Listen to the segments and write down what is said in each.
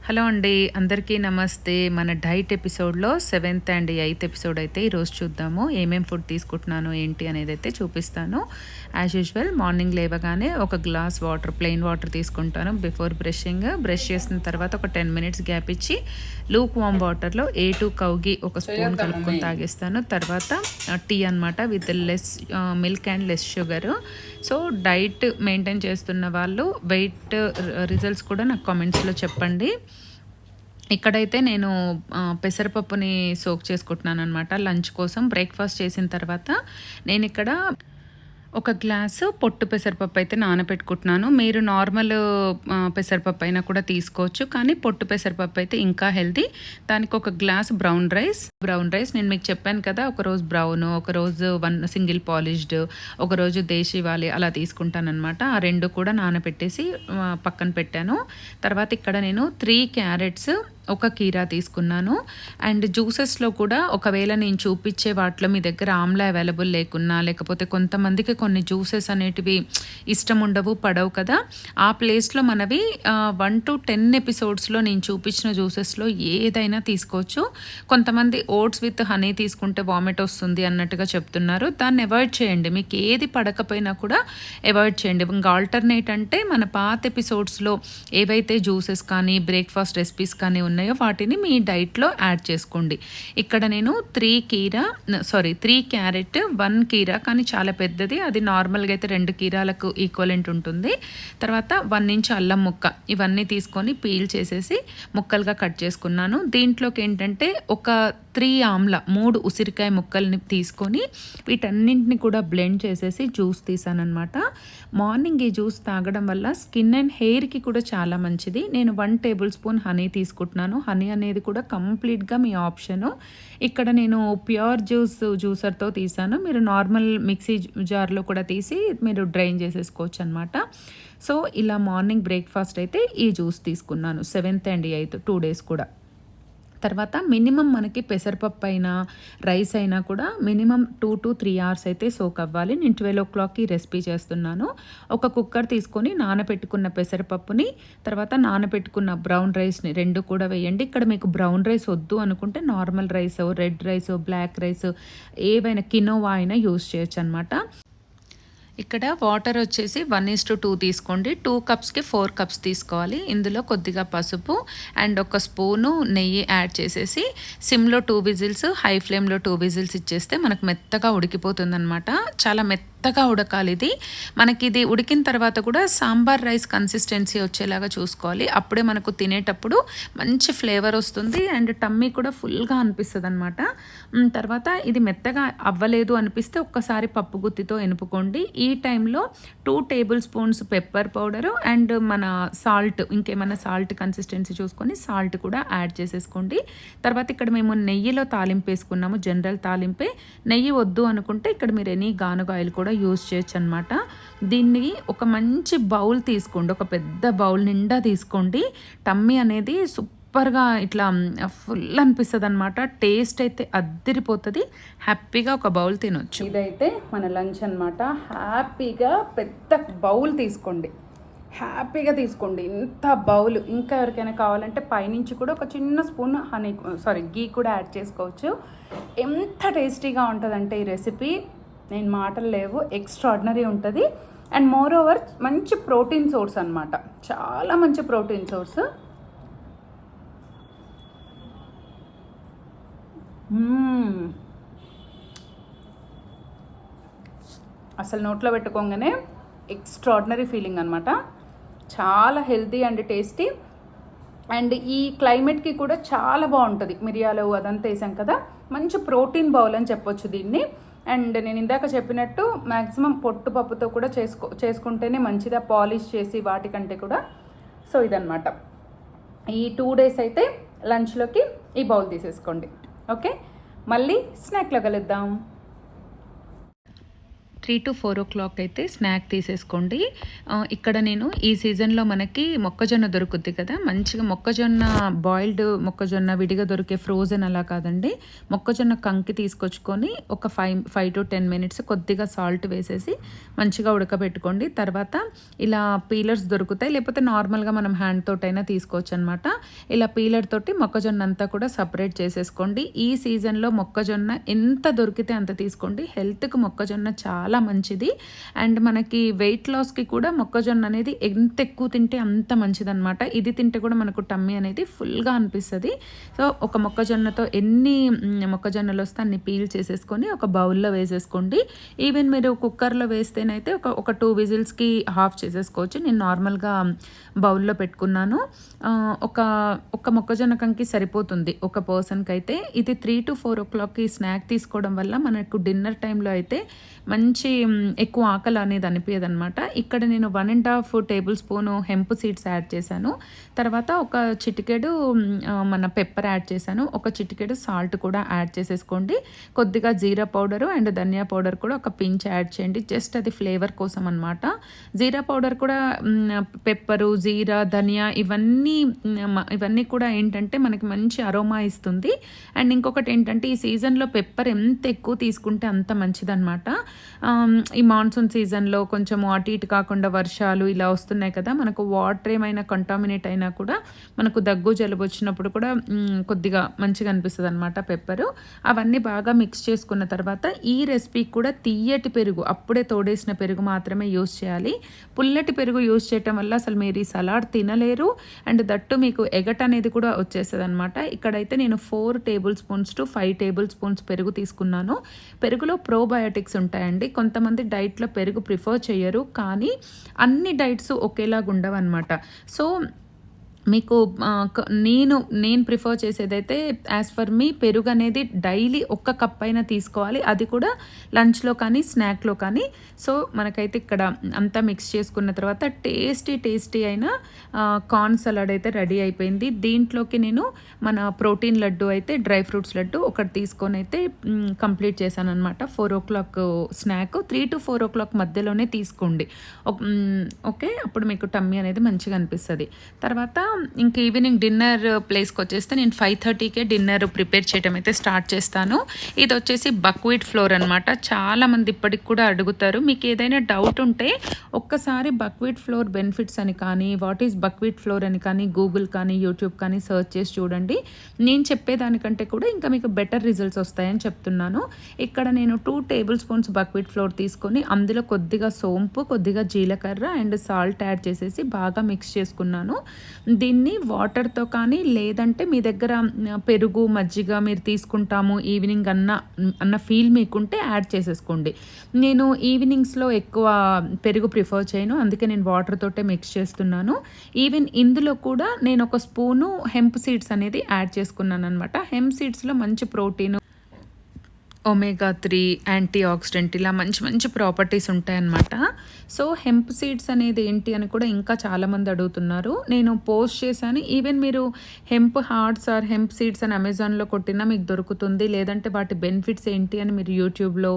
Hello అండి, అందరికీ నమస్తే. మన డైట్ ఎపిసోడ్లో 7th అండ్ 8th ఎపిసోడ్ అయితే ఈరోజు చూద్దాము. ఏమేం ఫుడ్ తీసుకుంటున్నాను ఏంటి అనేది అయితే చూపిస్తాను. యాజ్ యూజువల్ మార్నింగ్ లేవగానే ఒక గ్లాస్ వాటర్, ప్లెయిన్ వాటర్ తీసుకుంటాను బిఫోర్ బ్రష్ చేసిన తర్వాత ఒక 10 మినిట్స్ గ్యాప్ ఇచ్చి లూక్ వామ్ వాటర్లో A2 కౌగి ఒక స్పూన్ కలుపుకొని తాగేస్తాను. తర్వాత టీ అనమాట with less milk and less sugar. So diet maintain చేస్తున్న వాళ్ళు వెయిట్ రిజల్ట్స్ కూడా నాకు కామెంట్స్లో చెప్పండి. ఇక్కడైతే నేను పెసరపప్పుని సోక్ చేసుకుంటున్నాను అనమాట లంచ్ కోసం. బ్రేక్ఫాస్ట్ చేసిన తర్వాత నేను ఇక్కడ ఒక గ్లాసు పొట్టు పెసరపప్పు అయితే నానబెట్టుకుంటున్నాను. మీరు నార్మల్ పెసరపప్పు అయినా కూడా తీసుకోవచ్చు, కానీ పొట్టు పెసరపప్పు అయితే ఇంకా హెల్తీ. దానికి ఒక గ్లాస్ బ్రౌన్ రైస్ నేను మీకు చెప్పాను కదా, ఒకరోజు బ్రౌన్, ఒకరోజు సింగిల్ పాలిష్డ్, ఒకరోజు దేశీవాలి అలా తీసుకుంటానమాట. ఆ రెండు కూడా నానబెట్టేసి పక్కన పెట్టాను. తర్వాత ఇక్కడ నేను 3 క్యారెట్స్, ఒక కీరా తీసుకున్నాను. అండ్ జ్యూసెస్లో కూడా ఒకవేళ నేను చూపించే వాటిలో మీ దగ్గర ఆమ్లా అవైలబుల్ లేకున్నా, లేకపోతే కొంతమందికి కొన్ని జ్యూసెస్ అనేటివి ఇష్టం ఉండవు, పడవు కదా, ఆ ప్లేస్లో మనవి 1 to 10 ఎపిసోడ్స్లో నేను చూపించిన జ్యూసెస్లో ఏదైనా తీసుకోవచ్చు. కొంతమంది ఓట్స్ విత్ హనీ తీసుకుంటే వామిట్ వస్తుంది అన్నట్టుగా చెప్తున్నారు. దాన్ని అవాయిడ్ చేయండి. మీకు ఏది పడకపోయినా కూడా అవాయిడ్ చేయండి. ఇంకా ఆల్టర్నేట్ అంటే మన పాత ఎపిసోడ్స్లో ఏవైతే జ్యూసెస్ కానీ బ్రేక్ఫాస్ట్ రెసిపీస్ కానీ ఉన్నాయో వాటిని మీ డైట్లో యాడ్ చేసుకోండి. ఇక్కడ నేను 3 క్యారెట్, 1 కీరా, కానీ చాలా పెద్దది, అది నార్మల్గా అయితే 2 కీరాలకు ఈక్వలెంట్ ఉంటుంది. తర్వాత 1 ఇంచ్ అల్లం ముక్క, ఇవన్నీ తీసుకొని పీల్ చేసేసి ముక్కలుగా కట్ చేసుకున్నాను. దీంట్లోకి ఏంటంటే ఒక 3 ఉసిరికాయ ముక్కల్ని తీసుకొని వీటన్నింటిని కూడా బ్లెండ్ చేసేసి జ్యూస్ తీసానమాట. మార్నింగ్ ఈ జ్యూస్ తాగడం వల్ల స్కిన్ అండ్ హెయిర్కి కూడా చాలా మంచిది. నేను 1 టేబుల్ స్పూన్ హనీ తీసుకుంటున్నాను. హనీ అనేది కూడా కంప్లీట్గా మీ ఆప్షను. ఇక్కడ నేను ప్యూర్ జ్యూసర్తో తీసాను. మీరు నార్మల్ మిక్సీ జార్లో కూడా తీసి మీరు డ్రైన్ చేసేసుకోవచ్చు అనమాట. సో ఇలా మార్నింగ్ బ్రేక్ఫాస్ట్ అయితే ఈ జ్యూస్ తీసుకున్నాను 7th and 8th 2 days కూడా. తర్వాత మినిమం మనకి పెసరపప్పు అయినా రైస్ అయినా కూడా మినిమం 2 to 3 hours అయితే సోక్ అవ్వాలి. నేను 12 o'clockకి రెసిపీ చేస్తున్నాను. ఒక కుక్కర్ తీసుకొని నానబెట్టుకున్న పెసరపప్పుని, తర్వాత నానబెట్టుకున్న బ్రౌన్ రైస్ని 2 కూడా వేయండి. ఇక్కడ మీకు బ్రౌన్ రైస్ వద్దు అనుకుంటే normal rice, red rice, black rice, ఏవైనా కినోవా అయినా యూస్ చేయొచ్చు అనమాట. ఇక్కడ వాటర్ వచ్చేసి 1:2 తీసుకోండి. 2 కప్స్కి 4 కప్స్ తీసుకోవాలి. ఇందులో కొద్దిగా పసుపు అండ్ ఒక స్పూను నెయ్యి యాడ్ చేసేసి సిమ్లో 2 విజిల్స్, హై ఫ్లేమ్లో 2 విజిల్స్ ఇచ్చేస్తే మనకు మెత్తగా ఉడికిపోతుంది అనమాట. చాలా మెత్తగా ఉడకాలి ఇది. మనకి ఇది ఉడికిన తర్వాత కూడా సాంబార్ రైస్ కన్సిస్టెన్సీ వచ్చేలాగా చూసుకోవాలి. అప్పుడే మనకు తినేటప్పుడు మంచి ఫ్లేవర్ వస్తుంది అండ్ టమ్మీ కూడా ఫుల్గా అనిపిస్తుంది అనమాట. తర్వాత ఇది మెత్తగా అవ్వలేదు అనిపిస్తే ఒక్కసారి పప్పు గుత్తితో ఎనుపుకోండి. ఈ టైంలో 2 table spoons pepper powder and మన సాల్ట్, ఇంకేమైనా సాల్ట్ కన్సిస్టెన్సీ చూసుకొని సాల్ట్ కూడా యాడ్ చేసేసుకోండి. తర్వాత ఇక్కడ మేము నెయ్యిలో తాలింపు వేసుకున్నాము, జనరల్ తాలింపే. నెయ్యి వద్దు అనుకుంటే ఇక్కడ మీరు ఎనీ గానుగ ఆయిల్ కూడా యూజ్ చేయొచ్చు అనమాట. దీన్ని ఒక మంచి బౌల్ తీసుకోండి, ఒక పెద్ద బౌల్ నిండా తీసుకోండి. టమ్మీ అనేది సూపర్గా ఇట్లా ఫుల్ అనిపిస్తుంది అనమాట. టేస్ట్ అయితే అద్దిరిపోతుంది. హ్యాపీగా ఒక బౌల్ తినొచ్చు. ఇదైతే మన లంచ్ అనమాట. హ్యాపీగా పెద్ద బౌల్ తీసుకోండి, హ్యాపీగా తీసుకోండి. ఇంత బౌల్. ఇంకా ఎవరికైనా కావాలంటే పైనుంచి కూడా ఒక చిన్న స్పూన్ గీ కూడా యాడ్ చేసుకోవచ్చు. ఎంత టేస్టీగా ఉంటుందంటే ఈ రెసిపీ, నేను మాటలు లేవు, ఎక్స్ట్రాడినరీ ఉంటుంది. అండ్ మోర్ ఓవర్ మంచి ప్రోటీన్ సోర్స్ అనమాట, చాలా మంచి ప్రోటీన్ సోర్స్. అసలు నోట్లో పెట్టుకోగానే ఎక్స్ట్రాడినరీ ఫీలింగ్ అనమాట. చాలా హెల్తీ అండ్ టేస్టీ. అండ్ ఈ క్లైమేట్కి కూడా చాలా బాగుంటుంది. మిరియాలు అదంతా వేసాం కదా, మంచి ప్రోటీన్ బౌల్ అని చెప్పొచ్చు దీన్ని. అండ్ నేను ఇందాక చెప్పినట్టు మ్యాక్సిమం పొట్టు పప్పుతో కూడా చేసుకుంటేనే మంచిదా, పాలిష్ చేసి వాటికంటే కూడా. సో ఇదనమాట. ఈ 2 days అయితే లంచ్లోకి ఈ బౌల్ తీసేసుకోండి. ఓకే, మళ్ళీ స్నాక్లో కలుద్దాం. 3-4 అయితే స్నాక్ తీసేసుకోండి. ఇక్కడ నేను ఈ సీజన్‌లో మనకి మొక్కజొన్న దొరుకుద్ది కదా! మంచిగా మొక్కజొన్న బాయిల్డ్ మొక్కజొన్న విడిగా దొరికే ఫ్రోజన్ అలా కాదండి. మొక్కజొన్న కంకి తీసుకొచ్చుకొని ఒక 5-10 మినిట్స్ కొద్దిగా సాల్ట్ వేసేసి మంచిగా ఉడకబెట్టుకోండి. తర్వాత ఇలా పీలర్స్ దొరుకుతాయి. లేకపోతే నార్మల్‌గా మనం హ్యాండ్ తోటైనా తీసుకోవచ్చనమాట. ఇలా పీలర్ తోటి మొక్కజొన్న అంతా కూడా సెపరేట్ చేసేసుకోండి. ఈ సీజన్‌లో మొక్కజొన్న ఎంత దొరికితే అంత తీసుకోండి. హెల్త్‌కి మొక్కజొన్న చాలా మంచిది. అండ్ మనకి వెయిట్ లాస్‌కి కూడా మొక్కజొన్న అనేది ఎంత ఎక్కువ తింటే అంత మంచిదనమాట. ఇది తింటే కూడా మనకు టమ్మీ అనేది ఫుల్‌గా అనిపిస్తది. సో, ఒక మొక్కజొన్నతో ఎన్ని మొక్కజొన్నలు వస్తే అన్ని పీల్ చేసేసుకొని ఒక బౌల్‌లో వేసేసుకోండి. ఈవెన్ మీరు కుక్కర్‌లో వేస్తేనైతే ఒక 2 విజిల్స్‌కి హాఫ్ చేసేసుకోవచ్చు. నేను నార్మల్‌గా బౌల్‌లో పెట్టుకున్నాను. ఒక మొక్కజొన్న కంకి సరిపోతుంది ఒక పర్సన్‌కైతే. ఇది 3-4 స్నాక్ తీసుకోవడం వల్ల మనకు డిన్నర్ టైంలో అయితే మంచి ఎక్కువ ఆకలి అనేది అనిపియదనమాట. ఇక్కడ నేను 1½ table spoon hemp seeds add చేశాను. తర్వాత ఒక చిటికెడు మన పెప్పర్ యాడ్ చేశాను. ఒక చిటికెడు సాల్ట్ కూడా యాడ్ చేసేసుకోండి. కొద్దిగా జీరా పౌడరు అండ్ ధనియా పౌడర్ కూడా ఒక పించ్ యాడ్ చేయండి. జస్ట్ అది ఫ్లేవర్ కోసం అనమాట. జీరా పౌడర్ కూడా పెప్పరు, జీరా, ధనియా ఇవన్నీ కూడా ఏంటంటే మనకి మంచి అరోమా ఇస్తుంది. అండ్ ఇంకొకటి ఏంటంటే ఈ సీజన్లో పెప్పర్ ఎంత ఎక్కువ తీసుకుంటే అంత మంచిదనమాట. ఈ మాన్సూన్ సీజన్లో కొంచెము అటు ఇటు కాకుండా వర్షాలు ఇలా వస్తున్నాయి కదా, మనకు వాటర్ ఏమైనా కంటామినేట్ అయినా కూడా మనకు దగ్గు జలుబు వచ్చినప్పుడు కూడా కొద్దిగా మంచిగా అనిపిస్తుంది అనమాట పెప్పరు. అవన్నీ బాగా మిక్స్ చేసుకున్న తర్వాత ఈ రెసిపీకి కూడా తియ్యటి పెరుగు, అప్పుడే తోడేసిన పెరుగు మాత్రమే యూస్ చేయాలి. పుల్లటి పెరుగు యూస్ చేయటం వల్ల అసలు మీరు ఈ సలాడ్ తినలేరు. అండ్ దట్టు మీకు ఎగట్ అనేది కూడా వచ్చేస్తుంది అనమాట. ఇక్కడైతే నేను 4 table spoons to 5 table spoons పెరుగు తీసుకున్నాను. పెరుగులో ప్రోబయోటిక్స్ ఉంటాయండి. కొంతమంది డైట్లో పెరుగు ప్రిఫర్ చేయరు, కానీ అన్ని డైట్స్ ఒకేలాగా ఉండవన్నమాట. సో మీకు నేను ప్రిఫర్ చేసేదైతే యాజ్ ఫర్ మీ పెరుగు అనేది డైలీ 1 కప్ అయినా తీసుకోవాలి. అది కూడా లంచ్లో కానీ స్నాక్లో కానీ. సో మనకైతే ఇక్కడ అంతా మిక్స్ చేసుకున్న తర్వాత టేస్టీ అయిన కార్న్ సలాడ్ అయితే రెడీ అయిపోయింది. దీంట్లోకి నేను మన ప్రోటీన్ లడ్డు అయితే డ్రై ఫ్రూట్స్ లడ్డు ఒకటి తీసుకొని అయితే కంప్లీట్ చేశాను అనమాట. 4 స్నాక్ 3-4 మధ్యలోనే తీసుకోండి. ఓకే, అప్పుడు మీకు టమ్మీ అనేది మంచిగా అనిపిస్తుంది. తర్వాత ఇంక ఈవినింగ్ డిన్నర్ ప్లేస్కి వచ్చేస్తే నేను 5:30కే డిన్నర్ ప్రిపేర్ చేయడం అయితే స్టార్ట్ చేస్తాను. ఇది వచ్చేసి బక్వీట్ ఫ్లోర్ అనమాట. చాలామంది ఇప్పటికి కూడా అడుగుతారు. మీకు ఏదైనా డౌట్ ఉంటే ఒక్కసారి బక్వీట్ ఫ్లోర్ బెనిఫిట్స్ అని కానీ, వాట్ ఈస్ బక్వీట్ ఫ్లోర్ అని కానీ గూగుల్ కానీ యూట్యూబ్ కానీ సెర్చ్ చేసి చూడండి. నేను చెప్పేదానికంటే కూడా ఇంకా మీకు బెటర్ రిజల్ట్స్ వస్తాయని చెప్తున్నాను. ఇక్కడ నేను 2 టేబుల్ స్పూన్స్ బక్వీట్ ఫ్లోర్ తీసుకొని అందులో కొద్దిగా సోంపు, కొద్దిగా జీలకర్ర అండ్ సాల్ట్ యాడ్ చేసేసి బాగా మిక్స్ చేసుకున్నాను. దీన్ని వాటర్తో కానీ లేదంటే మీ దగ్గర పెరుగు, మజ్జిగ మీరు తీసుకుంటాము ఈవినింగ్ అన్న ఫీల్ మీకుంటే యాడ్ చేసేసుకోండి. నేను ఈవినింగ్స్లో ఎక్కువ పెరుగు ప్రిఫర్ చేయను, అందుకే నేను వాటర్ తోటే మిక్స్ చేస్తున్నాను. ఈవెన్ ఇందులో కూడా నేను ఒక స్పూను హెంప్ సీడ్స్ అనేది యాడ్ చేసుకున్నాను అనమాట. హెంప్ సీడ్స్లో మంచి ప్రోటీన్, ఒమేగా-3, యాంటీ ఆక్సిడెంట్ ఇలా మంచి ప్రాపర్టీస్ ఉంటాయన్నమాట. సో హెంప్ సీడ్స్ అనేది ఏంటి అని కూడా ఇంకా చాలామంది అడుగుతున్నారు. నేను పోస్ట్ చేశాను. ఈవెన్ మీరు hemp hearts or hemp seeds అని అమెజాన్లో కొట్టినా మీకు దొరుకుతుంది. లేదంటే వాటి బెనిఫిట్స్ ఏంటి అని మీరు యూట్యూబ్లో,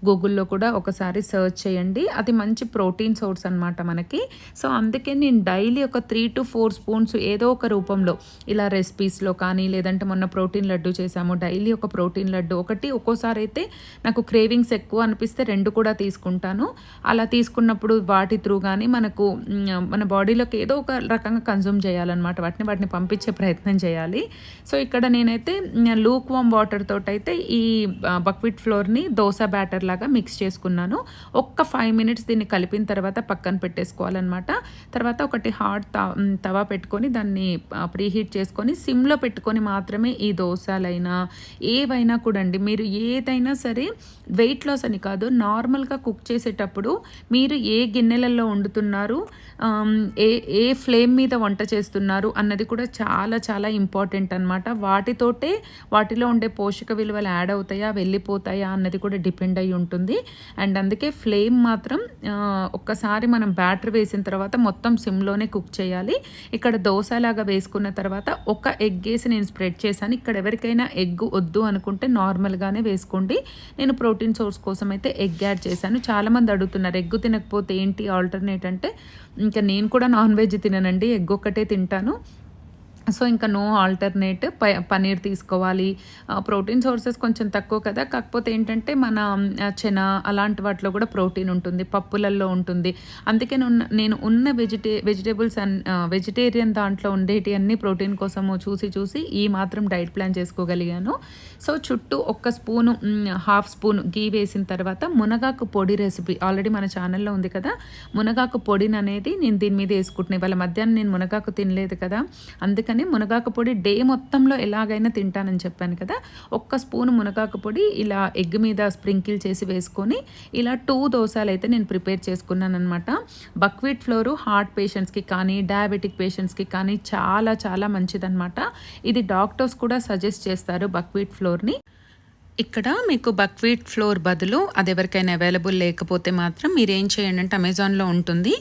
గూగుల్లో కూడా ఒకసారి సర్చ్ చేయండి. అది మంచి ప్రోటీన్ సోర్స్ అనమాట మనకి. సో అందుకే నేను డైలీ ఒక 3-4 స్పూన్స్ ఏదో ఒక రూపంలో ఇలా రెసిపీస్లో కానీ, లేదంటే మొన్న ప్రోటీన్ లడ్డు చేసాము, డైలీ ఒక ప్రోటీన్ లడ్డు ఒకటి, ఒక్కోసారి అయితే నాకు క్రేవింగ్స్ ఎక్కువ అనిపిస్తే 2 కూడా తీసుకుంటాను. అలా తీసుకున్నప్పుడు వాటి త్రూ కానీ మనకు మన బాడీలోకి ఏదో ఒక రకంగా కన్జ్యూమ్ చేయాలన్నమాట. వాటిని పంపించే ప్రయత్నం చేయాలి. సో ఇక్కడ నేనైతే లూక్ వామ్ వాటర్ తోటైతే ఈ బక్వీట్ ఫ్లోర్ని దోశ బ్యాటర్ లాగా మిక్స్ చేసుకున్నాను. 5 మినిట్స్ దీన్ని కలిపిన తర్వాత పక్కన పెట్టేసుకోవాలన్నమాట. తర్వాత ఒకటి హాట్ తవా పెట్టుకొని దాన్ని ప్రీహీట్ చేసుకొని సిమ్లో పెట్టుకొని మాత్రమే ఈ దోశలైనా ఏవైనా కూడా అండి, మీరు ఏదైనా సరే వెయిట్ లాస్ అని కాదు, నార్మల్గా కుక్ చేసేటప్పుడు మీరు ఏ గిన్నెలలో వండుతున్నారు, ఏ ఫ్లేమ్ మీద వంట చేస్తున్నారు అన్నది కూడా చాలా ఇంపార్టెంట్ అనమాట. వాటిలో ఉండే పోషక విలువలు యాడ్ అవుతాయా, వెళ్ళిపోతాయా అన్నది కూడా డిపెండ్ అయి ఉంటుంది. అండ్ అందుకే ఫ్లేమ్ మాత్రం ఒక్కసారి మనం బ్యాటర్ వేసిన తర్వాత మొత్తం సిమ్లోనే కుక్ చేయాలి. ఇక్కడ దోశలాగా వేసుకున్న తర్వాత ఒక ఎగ్ వేసి నేను స్ప్రెడ్ చేశాను. ఇక్కడ ఎవరికైనా ఎగ్ వద్దు అనుకుంటే నార్మల్గానే వేసుకోండి. చేసుకోండి. నేను ప్రోటీన్ సోర్స్ కోసం అయితే ఎగ్ యాడ్ చేశాను. చాలామంది అడుగుతున్నారు ఎగ్ తినకపోతే ఏంటి ఆల్టర్నేట్ అంటే, ఇంకా నేను కూడా నాన్ వెజ్ తిననండి, ఎగ్ ఒక్కటే తింటాను. సో ఇంకా నో ఆల్టర్నేట్ పనీర్ తీసుకోవాలి. ప్రోటీన్ సోర్సెస్ కొంచెం తక్కువ కదా, కాకపోతే ఏంటంటే మన చెన అలాంటి వాటిలో కూడా ప్రోటీన్ ఉంటుంది, పప్పులలో ఉంటుంది. అందుకే నేను ఉన్న వెజిటేబుల్స్ అండ్ వెజిటేరియన్ దాంట్లో ఉండేటి అన్ని ప్రోటీన్ కోసము చూసి ఈ మాత్రం డైట్ ప్లాన్ చేసుకోగలిగాను. సో చుట్టూ ఒక్క స్పూను హాఫ్ స్పూన్ గీ వేసిన తర్వాత మునగాకు పొడి రెసిపీ ఆల్రెడీ మన ఛానల్లో ఉంది కదా, మునగాకు పొడిని అనేది నేను దీని మీద వేసుకుంటున్నాను. ఇవాళ మధ్యాహ్నం నేను మునగాకు తినలేదు కదా, అందుకని మునగాకు పొడి డే మొత్తంలో ఎలాగైనా తింటానని చెప్పాను కదా, ఒక్క స్పూన్ మునగాకు పొడి ఇలా ఎగ్ మీద స్ప్రింకిల్ చేసి వేసుకొని ఇలా 2 దోసలు అయితే నేను ప్రిపేర్ చేసుకున్నాను అనమాట. బక్వీట్ ఫ్లోరు హార్ట్ పేషెంట్స్కి కానీ డయాబెటిక్ పేషెంట్స్కి కానీ చాలా చాలా మంచిదన్నమాట. ఇది డాక్టర్స్ కూడా సజెస్ట్ చేస్తారు బక్వీట్ ఫ్లోర్ని. ఇక్కడ మీకు బక్వీట్ ఫ్లోర్ బదులు అది ఎవరికైనా అవైలబుల్ లేకపోతే మాత్రం మీరు ఏం చేయండి అంటే అమెజాన్లో ఉంటుంది,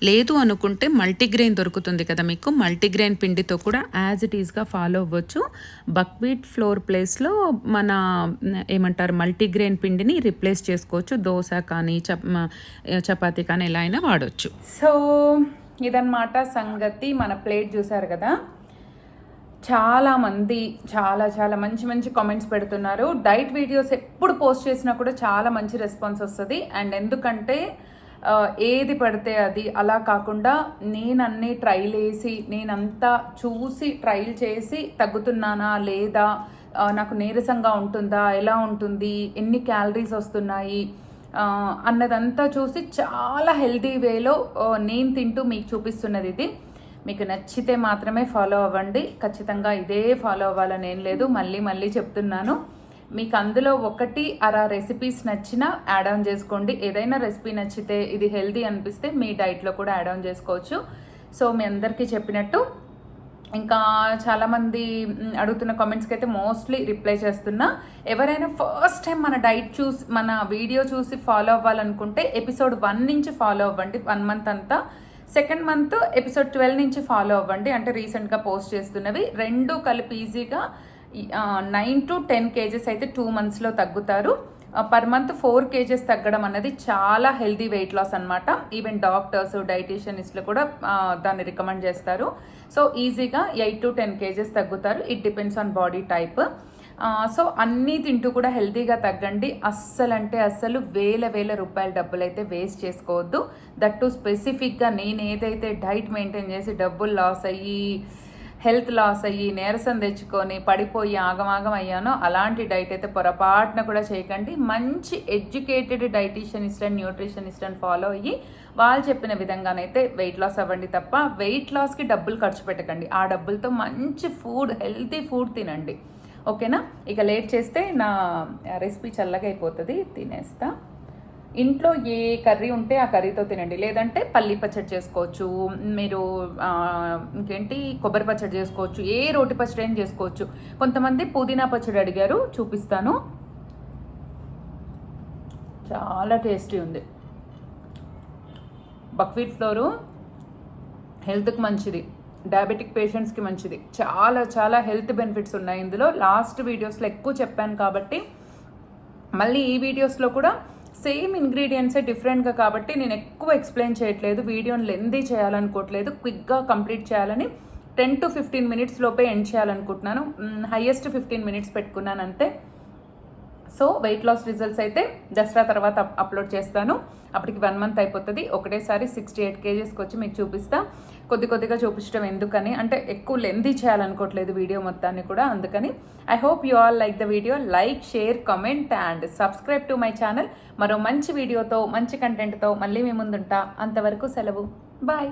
లేదు అనుకుంటే మల్టీగ్రెయిన్ దొరుకుతుంది కదా మీకు, మల్టీగ్రెయిన్ పిండితో కూడా యాజ్ ఇట్ ఈస్గా ఫాలో అవ్వచ్చు. బక్వీట్ ఫ్లోర్ ప్లేస్లో మన ఏమంటారు మల్టీగ్రెయిన్ పిండిని రిప్లేస్ చేసుకోవచ్చు. దోశ కానీ చపాతీ కానీ ఎలా అయినా వాడవచ్చు. సో ఇదన్నమాట సంగతి. మన ప్లేట్ చూసారు కదా, చాలామంది చాలా మంచి కామెంట్స్ పెడుతున్నారు. డైట్ వీడియోస్ ఎప్పుడు పోస్ట్ చేసినా కూడా చాలా మంచి రెస్పాన్స్ వస్తుంది. అండ్ ఎందుకంటే ఏది పడితే అది అలా కాకుండా నేను అన్నీ ట్రైల్ వేసి నేనంతా చూసి ట్రైల్ చేసి తగ్గుతున్నానా లేదా, నాకు నీరసంగా ఉంటుందా, ఎలా ఉంటుంది, ఎన్ని క్యాలరీస్ వస్తున్నాయి అన్నదంతా చూసి చాలా హెల్తీ వేలో నేను తింటూ మీకు చూపిస్తున్నది ఇది. మీకు నచ్చితే మాత్రమే ఫాలో అవ్వండి, ఖచ్చితంగా ఇదే ఫాలో అవ్వాలని ఏం లేదు. మళ్ళీ చెప్తున్నాను, మీకు అందులో 1-2 రెసిపీస్ నచ్చినా యాడ్ ఆన్ చేసుకోండి. ఏదైనా రెసిపీ నచ్చితే ఇది హెల్తీ అనిపిస్తే మీ డైట్లో కూడా యాడ్ ఆన్ చేసుకోవచ్చు. సో మీ అందరికీ చెప్పినట్టు ఇంకా చాలామంది అడుగుతున్న కామెంట్స్కి అయితే మోస్ట్లీ రిప్లై చేస్తున్నా. ఎవరైనా ఫస్ట్ టైం మన డైట్ చూసి మన వీడియో చూసి ఫాలో అవ్వాలనుకుంటే ఎపిసోడ్ 1 నుంచి ఫాలో అవ్వండి 1 మంత్ అంతా. సెకండ్ మంత్ ఎపిసోడ్ 12 నుంచి ఫాలో అవ్వండి, అంటే రీసెంట్గా పోస్ట్ చేస్తున్నవి. 2 కలిపి ఈజీగా 9 to 10 కేజెస్ అయితే 2 monthsలో తగ్గుతారు. పర్ మంత్ 4 kgs తగ్గడం అనేది చాలా హెల్దీ వెయిట్ లాస్ అనమాట. ఈవెన్ డాక్టర్స్ డైటీషియనిస్టులు కూడా దాన్ని రికమెండ్ చేస్తారు. సో ఈజీగా 8 to 10 kgs తగ్గుతారు. It depends on body type. So అన్నీ తింటూ కూడా హెల్తీగా తగ్గండి. అస్సలు వేల రూపాయల డబ్బులు అయితే వేస్ట్ చేసుకోవద్దు. దట్టు స్పెసిఫిక్గా నేను ఏదైతే డైట్ మెయింటైన్ చేసి డబ్బులు లాస్ అయ్యి హెల్త్ లాస్ అయ్యి నీరసం తెచ్చుకొని పడిపోయి ఆగమాగం అయ్యానో అలాంటి డైట్ అయితే పొరపాటున కూడా చేయకండి. మంచి ఎడ్యుకేటెడ్ డైటీషియనిస్ట్ అండ్ న్యూట్రిషనిస్ట్ అని ఫాలో అయ్యి వాళ్ళు చెప్పిన విధంగానైతే వెయిట్ లాస్ అవ్వండి తప్ప వెయిట్ లాస్కి డబ్బులు ఖర్చు పెట్టకండి. ఆ డబ్బులతో మంచి ఫుడ్ హెల్తీ ఫుడ్ తినండి, ఓకేనా? ఇక లేట్ చేస్తే నా రెసిపీ చల్లగా అయిపోతుంది, తినేస్తా. ఇంట్లో ఏ కర్రీ ఉంటే ఆ కర్రీతో తినండి, లేదంటే పల్లి పచ్చడి చేసుకోవచ్చు, మీరు ఇంకేంటి కొబ్బరి పచ్చడి చేసుకోవచ్చు, ఏ రోటి పచ్చడి అయినా చేసుకోవచ్చు. కొంతమంది పుదీనా పచ్చడి అడిగారు, చూపిస్తాను. చాలా టేస్టీ ఉంది. బక్వీట్ ఫ్లోరు హెల్త్కి మంచిది, డయాబెటిక్ పేషెంట్స్కి మంచిది. చాలా హెల్త్ బెనిఫిట్స్ ఉన్నాయి ఇందులో. లాస్ట్ వీడియోస్లో ఎక్కువ చెప్పాను కాబట్టి మళ్ళీ ఈ వీడియోస్లో కూడా సేమ్ ఇంగ్రీడియంట్సే డిఫరెంట్గా కాబట్టి నేను ఎక్కువ ఎక్స్ప్లెయిన్ చేయట్లేదు. వీడియోని లెందీ చేయాలనుకోవట్లేదు, క్విక్గా కంప్లీట్ చేయాలని 10 to 15 minutes లోపే ఎండ్ చేయాలనుకుంటున్నాను. హైయెస్ట్ 15 minutes పెట్టుకున్నాను అంతే. సో వెయిట్ లాస్ రిజల్ట్స్ అయితే దసరా తర్వాత అప్లోడ్ చేస్తాను. అప్పటికి 1 month అయిపోతుంది. ఒకటేసారి 68 kgsకి వచ్చి మీకు చూపిస్తా. కొద్దిగా చూపించడం ఎందుకని అంటే ఎక్కువ లెందీ చేయాలనుకోవట్లేదు వీడియో మొత్తాన్ని కూడా, అందుకని. I hope you all like the video. Like, share, comment and subscribe to my channel. మరో మంచి వీడియోతో మంచి కంటెంట్తో మళ్ళీ మీ ముందుంటా. అంతవరకు సెలవు, బాయ్.